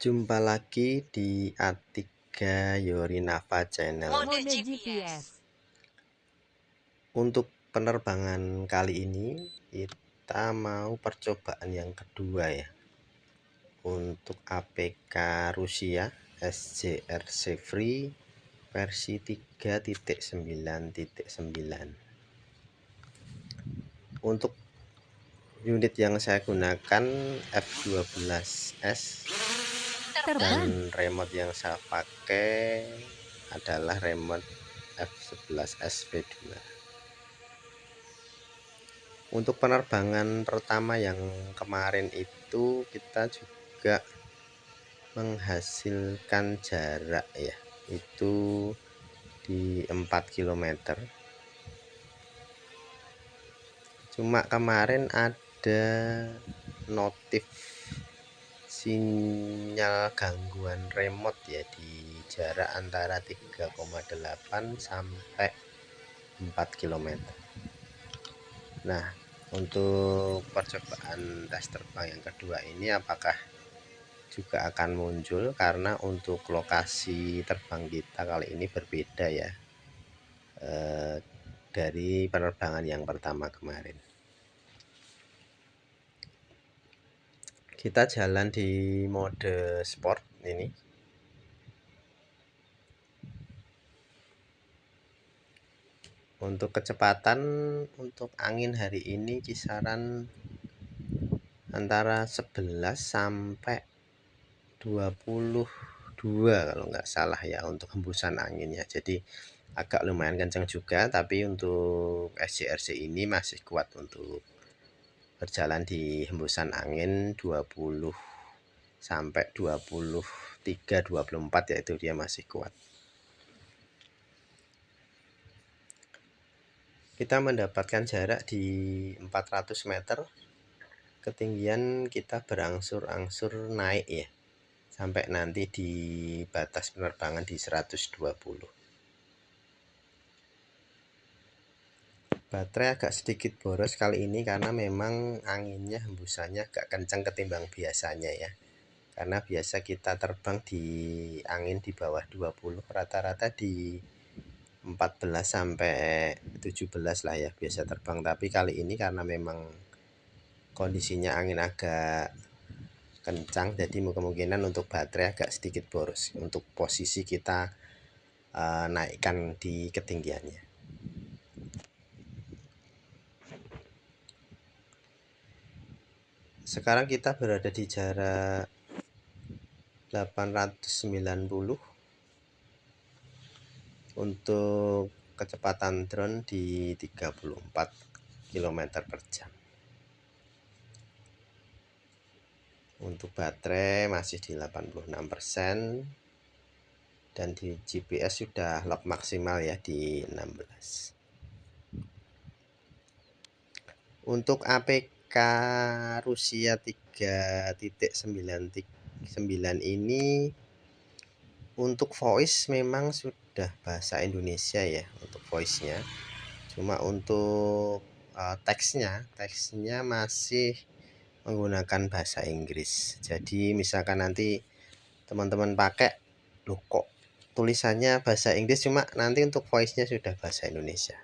Jumpa lagi di A3 Yorinava Channel. Mode GPS. Untuk penerbangan kali ini kita mau percobaan yang kedua ya. Untuk APK Rusia SJRC Free versi 3.9.9. Untuk unit yang saya gunakan F12S dan remote yang saya pakai adalah remote F11SV2. Untuk penerbangan pertama yang kemarin itu kita juga menghasilkan jarak ya, itu di 4 km. Cuma kemarin ada notif sinyal gangguan remote ya di jarak antara 3,8 sampai 4 km. Nah, untuk percobaan tes terbang yang kedua ini apakah juga akan muncul, karena untuk lokasi terbang kita kali ini berbeda ya dari penerbangan yang pertama kemarin. Kita jalan di mode sport ini. Untuk kecepatan untuk angin hari ini kisaran antara 11 sampai 22 kalau nggak salah ya untuk hembusan anginnya. Jadi agak lumayan kencang juga, tapi untuk SJRC ini masih kuat untuk berjalan di hembusan angin 20 sampai 23 24, yaitu dia masih kuat. Kita mendapatkan jarak di 400 meter. Ketinggian kita berangsur-angsur naik ya, sampai nanti di batas penerbangan di 120. Baterai agak sedikit boros kali ini karena memang anginnya hembusannya agak kencang ketimbang biasanya ya. Karena biasa kita terbang di angin di bawah 20, rata-rata di 14 sampai 17 lah ya biasa terbang. Tapi kali ini karena memang kondisinya angin agak kencang, jadi kemungkinan untuk baterai agak sedikit boros untuk posisi kita naikkan di ketinggiannya. Sekarang kita berada di jarak 890. Untuk kecepatan drone di 34 km per jam. Untuk baterai masih di 86%, dan di GPS sudah lock maksimal ya di 16. Untuk APK Rusia 3.9.9 ini untuk voice memang sudah bahasa Indonesia ya untuk voice-nya. Cuma untuk teksnya masih menggunakan bahasa Inggris. Jadi misalkan nanti teman-teman pakai, loh kok tulisannya bahasa Inggris, cuma nanti untuk voice-nya sudah bahasa Indonesia.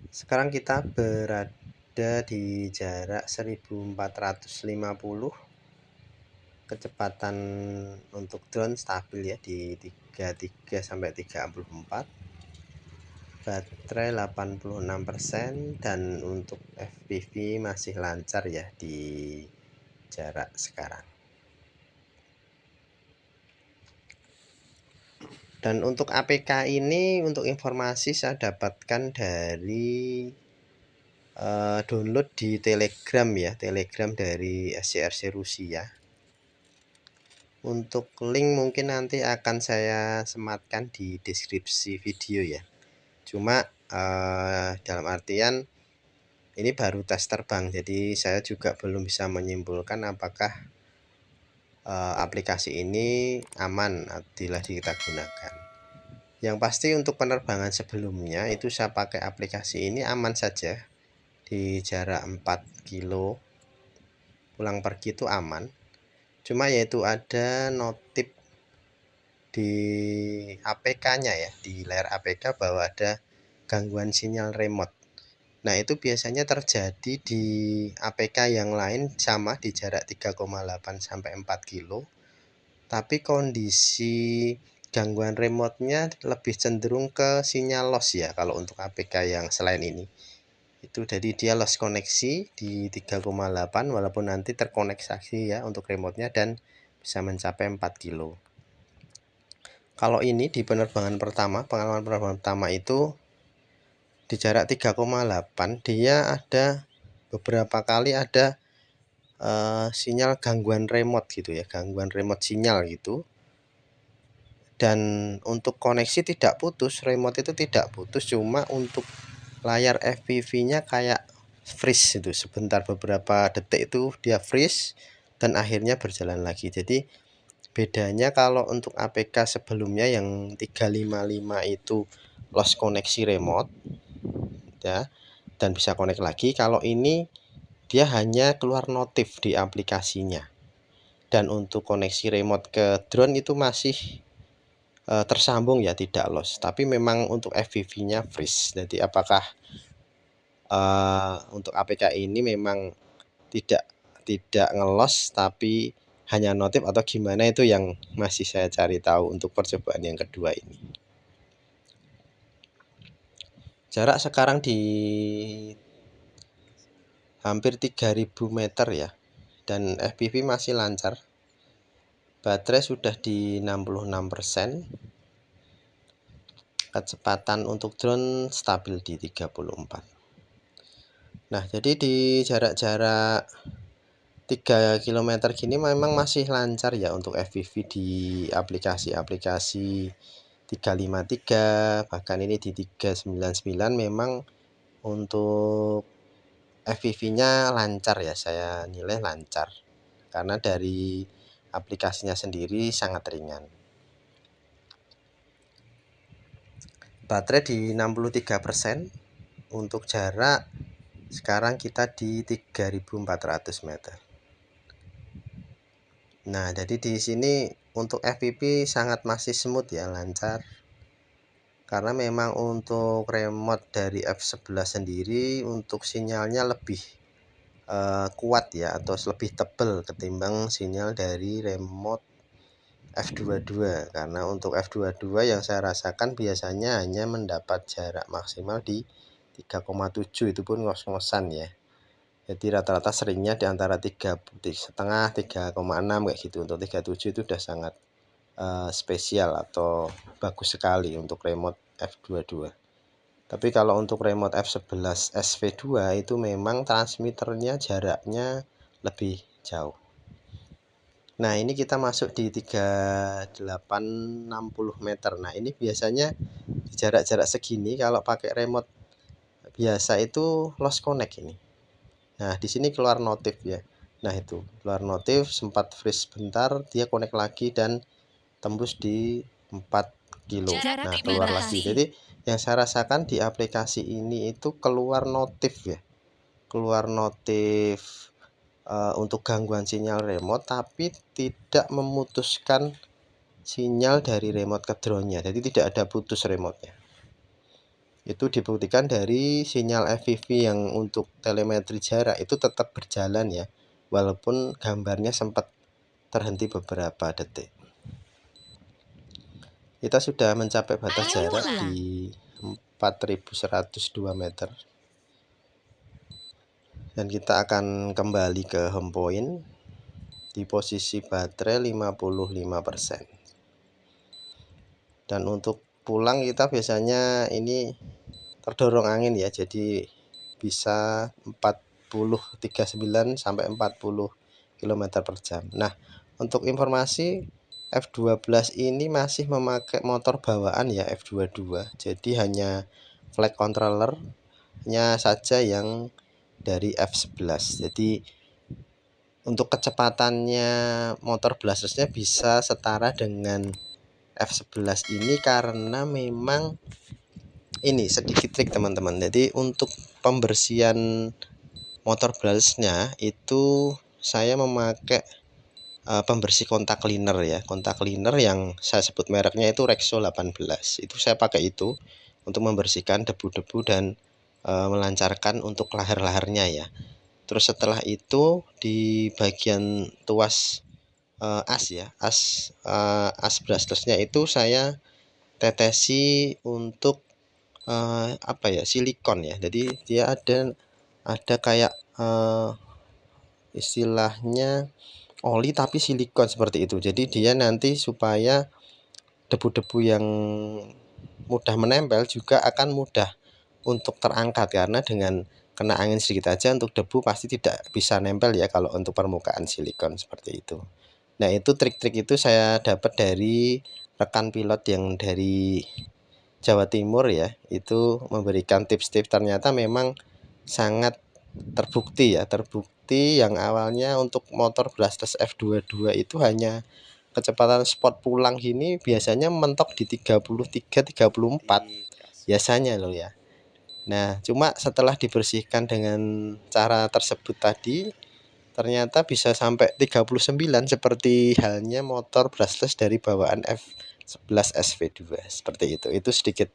Sekarang kita berada di jarak 1450. Kecepatan untuk drone stabil ya di 33 sampai 34. Baterai 86%, dan untuk FPV masih lancar ya di jarak sekarang. Dan untuk APK ini, untuk informasi saya dapatkan dari download di Telegram ya, Telegram dari SJRC Rusia. Untuk link mungkin nanti akan saya sematkan di deskripsi video ya. Cuma dalam artian ini baru tes terbang, jadi saya juga belum bisa menyimpulkan apakah aplikasi ini aman bila kita gunakan. Yang pasti untuk penerbangan sebelumnya itu saya pakai aplikasi ini aman saja di jarak 4 kilo pulang pergi itu aman. Cuma yaitu ada notif di APK-nya ya, di layar APK bahwa ada gangguan sinyal remote. Nah, itu biasanya terjadi di APK yang lain sama di jarak 3,8 sampai 4 kilo. Tapi kondisi gangguan remote-nya lebih cenderung ke sinyal loss ya kalau untuk APK yang selain ini. Itu jadi dia loss koneksi di 3,8 walaupun nanti terkoneksi ya untuk remote-nya dan bisa mencapai 4 kilo. Kalau ini di pengalaman penerbangan pertama itu di jarak 3,8 dia ada beberapa kali ada sinyal gangguan remote gitu ya, gangguan remote sinyal gitu. Dan untuk koneksi tidak putus, remote itu tidak putus, cuma untuk layar FPV-nya kayak freeze itu sebentar, beberapa detik itu dia freeze dan akhirnya berjalan lagi. Jadi bedanya kalau untuk APK sebelumnya yang 355 itu lost koneksi remote ya dan bisa connect lagi. Kalau ini dia hanya keluar notif di aplikasinya. Dan untuk koneksi remote ke drone itu masih tersambung ya, tidak loss. Tapi memang untuk FPV-nya freeze. Jadi apakah untuk APK ini memang tidak ngelos tapi hanya notif atau gimana, itu yang masih saya cari tahu untuk percobaan yang kedua ini. Jarak sekarang di hampir 3000 meter ya, dan FPV masih lancar. Baterai sudah di 66%. Kecepatan untuk drone stabil di 34. Nah, jadi di jarak-jarak 3 km gini memang masih lancar ya untuk FPV di aplikasi-aplikasi 353, bahkan ini di 399 memang untuk FPV-nya lancar ya, saya nilai lancar karena dari aplikasinya sendiri sangat ringan. Baterai di 63%. Untuk jarak sekarang kita di 3400 meter. Nah, jadi di sini untuk FPV sangat masih smooth ya, lancar. Karena memang untuk remote dari F11 sendiri untuk sinyalnya lebih kuat ya, atau lebih tebal ketimbang sinyal dari remote F22. Karena untuk F22 yang saya rasakan biasanya hanya mendapat jarak maksimal di 3,7, itu pun ngos-ngosan ya. Jadi rata-rata seringnya di antara 3,5 3,6 kayak gitu. Untuk 37 itu sudah sangat spesial atau bagus sekali untuk remote F22. Tapi kalau untuk remote F11 SV2 itu memang transmitternya jaraknya lebih jauh. Nah, ini kita masuk di 3860 meter. Nah, ini biasanya di jarak-jarak segini kalau pakai remote biasa itu lost connect ini. Nah, di sini keluar notif ya. Nah, itu keluar notif, sempat freeze sebentar, dia connect lagi dan tembus di 4 kilo. Nah, keluar lagi. Jadi yang saya rasakan di aplikasi ini itu keluar notif ya. Keluar notif untuk gangguan sinyal remote, tapi tidak memutuskan sinyal dari remote ke drone-nya. Jadi tidak ada putus remote-nya. Itu dibuktikan dari sinyal FPV yang untuk telemetri jarak itu tetap berjalan ya, walaupun gambarnya sempat terhenti beberapa detik. Kita sudah mencapai batas jarak di 4102 meter. Dan kita akan kembali ke home point di posisi baterai 55%. Dan untuk pulang kita biasanya ini terdorong angin ya, jadi bisa 39 sampai 40 km per jam. Nah, untuk informasi F12 ini masih memakai motor bawaan ya, F22. Jadi hanya flight controllernya saja yang dari F11. Jadi untuk kecepatannya motor blastersnya bisa setara dengan F11 ini karena memang ini sedikit trik teman-teman. Jadi untuk pembersihan motor blastersnya itu saya memakai pembersih kontak cleaner ya, kontak cleaner yang saya sebut mereknya itu Rexo 18. Itu saya pakai itu untuk membersihkan debu-debu dan melancarkan untuk lahar-laharnya ya. Terus setelah itu di bagian tuas as ya, as brushlessnya itu saya tetesi untuk apa ya, silikon ya. Jadi dia ada kayak istilahnya oli tapi silikon seperti itu. Jadi dia nanti supaya debu-debu yang mudah menempel juga akan mudah untuk terangkat, karena dengan kena angin sedikit aja untuk debu pasti tidak bisa nempel ya kalau untuk permukaan silikon seperti itu. Nah, itu trik-trik itu saya dapat dari rekan pilot yang dari Jawa Timur ya. Itu memberikan tips-tips, ternyata memang sangat terbukti ya, terbukti yang awalnya untuk motor brushless F22 itu hanya kecepatan spot pulang gini biasanya mentok di 33 34 biasanya loh ya. Nah, cuma setelah dibersihkan dengan cara tersebut tadi ternyata bisa sampai 39 seperti halnya motor brushless dari bawaan F11 SV2 seperti itu. Itu sedikit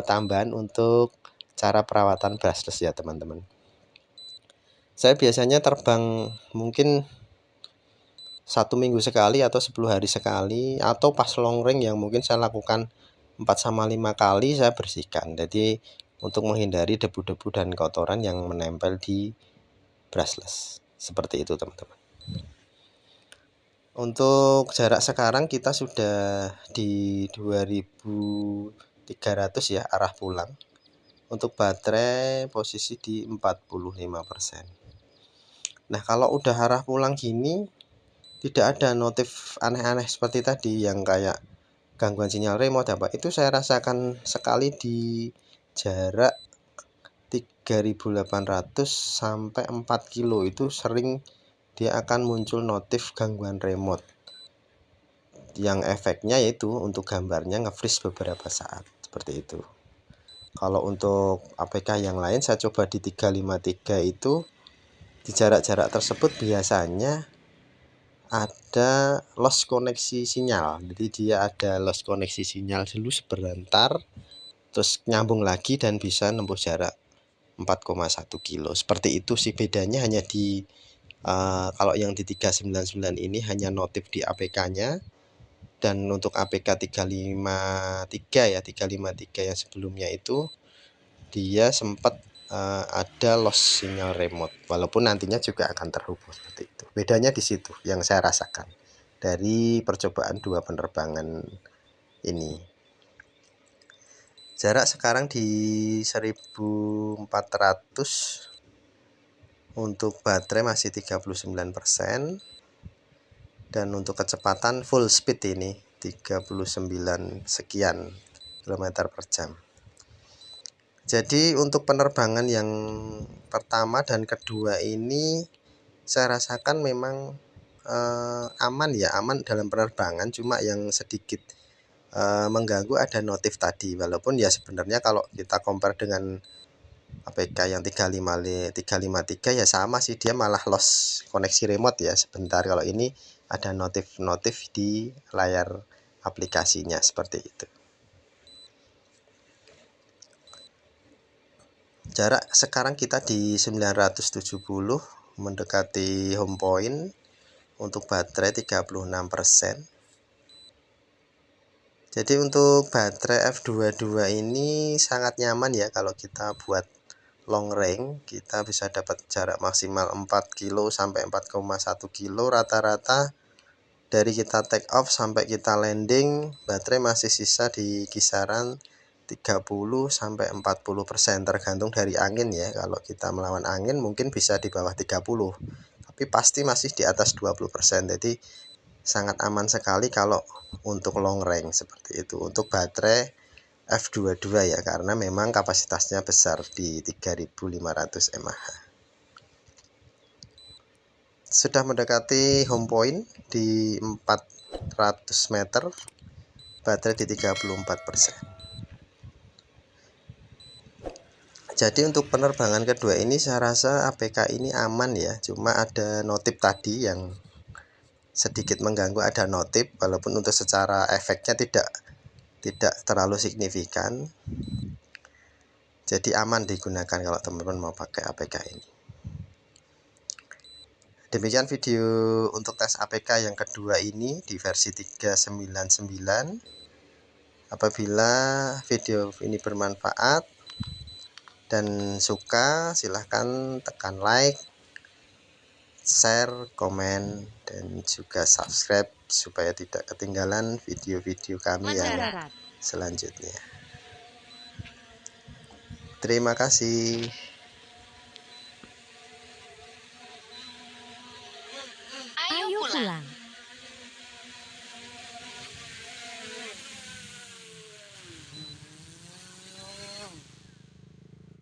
tambahan untuk cara perawatan brushless ya teman-teman. Saya biasanya terbang mungkin 1 minggu sekali atau 10 hari sekali, atau pas long range yang mungkin saya lakukan 4-5 kali saya bersihkan. Jadi untuk menghindari debu-debu dan kotoran yang menempel di brushless. Seperti itu teman-teman. Untuk jarak sekarang kita sudah di 2300 ya arah pulang. Untuk baterai posisi di 45%. Nah, kalau udah arah pulang gini tidak ada notif aneh-aneh seperti tadi yang kayak gangguan sinyal remote apa. Itu saya rasakan sekali di jarak 3800 sampai 4 kilo itu sering dia akan muncul notif gangguan remote. Yang efeknya yaitu untuk gambarnya nge-freeze beberapa saat seperti itu. Kalau untuk APK yang lain saya coba di 353 itu di jarak-jarak tersebut biasanya ada loss koneksi sinyal. Jadi dia ada loss koneksi sinyal dulu sebentar, terus nyambung lagi dan bisa nempuh jarak 4,1 kilo. Seperti itu sih bedanya, hanya di kalau yang di 399 ini hanya notif di APK-nya, dan untuk APK 353 ya, 353 yang sebelumnya itu dia sempat ada loss sinyal remote, walaupun nantinya juga akan terhubung seperti itu. Bedanya di situ yang saya rasakan dari percobaan 2 penerbangan ini. Jarak sekarang di 1400, untuk baterai masih 39%, dan untuk kecepatan full speed ini 39 sekian kilometer per jam. Jadi untuk penerbangan yang pertama dan kedua ini saya rasakan memang aman ya, aman dalam penerbangan, cuma yang sedikit mengganggu ada notif tadi. Walaupun ya sebenarnya kalau kita compare dengan APK yang 353 ya sama sih, dia malah loss koneksi remote ya sebentar. Kalau ini ada notif-notif di layar aplikasinya seperti itu. Jarak sekarang kita di 970 mendekati home point. Untuk baterai 36%. Jadi untuk baterai F22 ini sangat nyaman ya kalau kita buat long range. Kita bisa dapat jarak maksimal 4 kilo sampai 4,1 kilo rata-rata. Dari kita take off sampai kita landing, baterai masih sisa di kisaran 30 sampai 40%, tergantung dari angin ya. Kalau kita melawan angin mungkin bisa di bawah 30, tapi pasti masih di atas 20%. Jadi sangat aman sekali kalau untuk long range seperti itu. Untuk baterai F22 ya, karena memang kapasitasnya besar di 3500 mAh. Sudah mendekati home point di 400 meter, baterai di 34%. Jadi untuk penerbangan kedua ini saya rasa APK ini aman ya, cuma ada notif tadi yang sedikit mengganggu, ada notif walaupun untuk secara efeknya tidak terlalu signifikan. Jadi aman digunakan kalau teman-teman mau pakai APK ini. Demikian video untuk tes APK yang kedua ini di versi 399. Apabila video ini bermanfaat dan suka, silahkan tekan like, share, komen, dan juga subscribe supaya tidak ketinggalan video-video kami yang selanjutnya. Terima kasih. Ayo pulang.